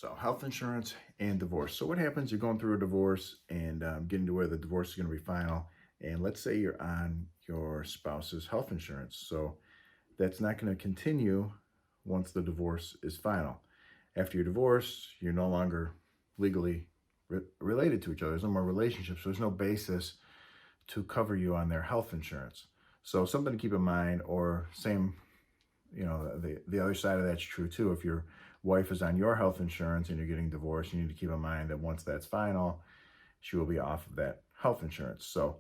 So health insurance and divorce. So what happens? You're going through a divorce and getting to where the divorce is going to be final. And let's say you're on your spouse's health insurance. So that's not going to continue once the divorce is final. After your divorce, you're no longer legally related to each other. There's no more relationship. So there's no basis to cover you on their health insurance. So something to keep in mind, or same, the other side of that's true too. If your wife is on your health insurance and you're getting divorced, you need to keep in mind that once that's final, she will be off of that health insurance. So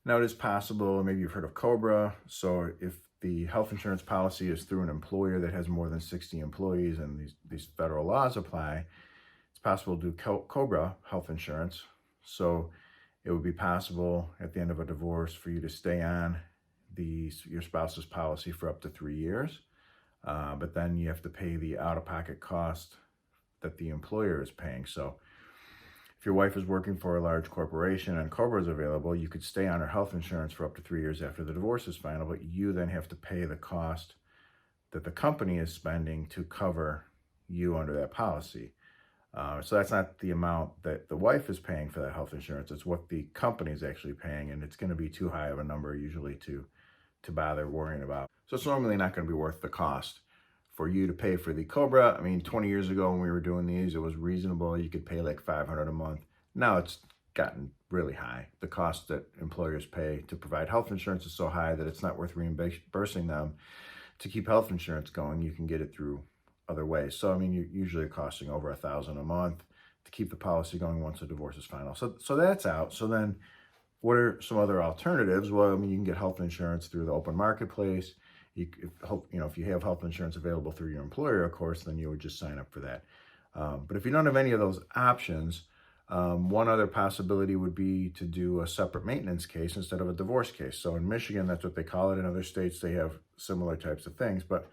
now it is possible, maybe you've heard of COBRA. So if the health insurance policy is through an employer that has more than 60 employees and these federal laws apply, it's possible to do COBRA health insurance. So it would be possible at the end of a divorce for you to stay on your spouse's policy for up to 3 years. But then you have to pay the out-of-pocket cost that the employer is paying. So if your wife is working for a large corporation and COBRA is available, you could stay on her health insurance for up to 3 years after the divorce is final, but you then have to pay the cost that the company is spending to cover you under that policy. So that's not the amount that the wife is paying for that health insurance. It's what the company is actually paying, and it's going to be too high of a number usually to bother worrying about. So it's normally not going to be worth the cost for you to pay for the COBRA. I mean, 20 years ago when we were doing these, it was reasonable. You could pay like $500 a month. Now it's gotten really high. The cost that employers pay to provide health insurance is so high that it's not worth reimbursing them to keep health insurance going. You can get it through other ways. So, I mean, you're usually costing over $1,000 a month to keep the policy going once the divorce is final. So that's out. So then what are some other alternatives? Well, I mean, you can get health insurance through the open marketplace. If you have health insurance available through your employer, of course, then you would just sign up for that. But if you don't have any of those options, one other possibility would be to do a separate maintenance case instead of a divorce case. So in Michigan, that's what they call it. In other states, they have similar types of things. But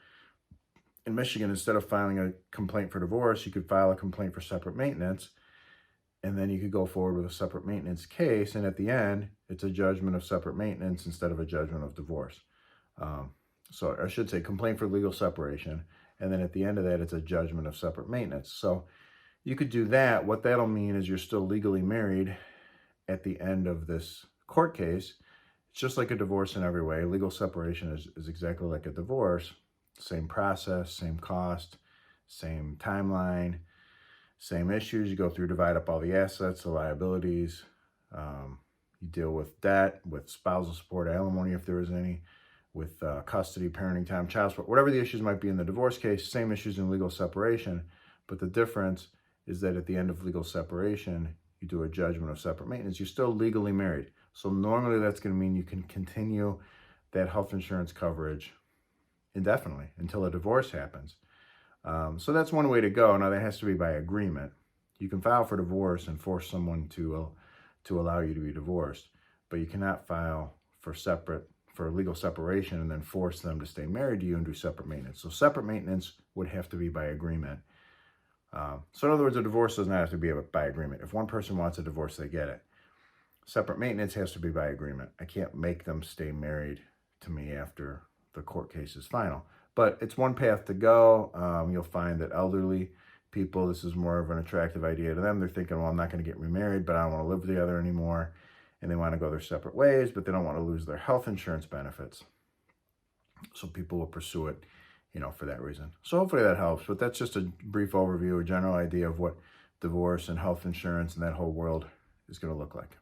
in Michigan, instead of filing a complaint for divorce, you could file a complaint for separate maintenance. And then you could go forward with a separate maintenance case. And at the end, it's a judgment of separate maintenance instead of a judgment of divorce. So I should say complaint for legal separation. And then at the end of that, it's a judgment of separate maintenance. So you could do that. What that'll mean is you're still legally married at the end of this court case. It's just like a divorce in every way. Legal separation is exactly like a divorce. Same process, same cost, same timeline, same issues. You go through, divide up all the assets, the liabilities. You deal with debt, with spousal support, alimony if there is any, with custody, parenting time, child support, whatever the issues might be in the divorce case, same issues in legal separation. But the difference is that at the end of legal separation, you do a judgment of separate maintenance. You're still legally married. So normally that's going to mean you can continue that health insurance coverage indefinitely until a divorce happens. So that's one way to go. Now that has to be by agreement. You can file for divorce and force someone to allow you to be divorced, but you cannot file for legal separation and then force them to stay married to you and do separate maintenance. So separate maintenance would have to be by agreement. So in other words, a divorce does not have to be by agreement. If one person wants a divorce, they get it. Separate maintenance has to be by agreement. I can't make them stay married to me after the court case is final. But it's one path to go. You'll find that elderly people, this is more of an attractive idea to them. They're thinking, well, I'm not going to get remarried, but I don't want to live together anymore. And they want to go their separate ways, but they don't want to lose their health insurance benefits. So people will pursue it, for that reason. So hopefully that helps. But that's just a brief overview, a general idea of what divorce and health insurance and that whole world is going to look like.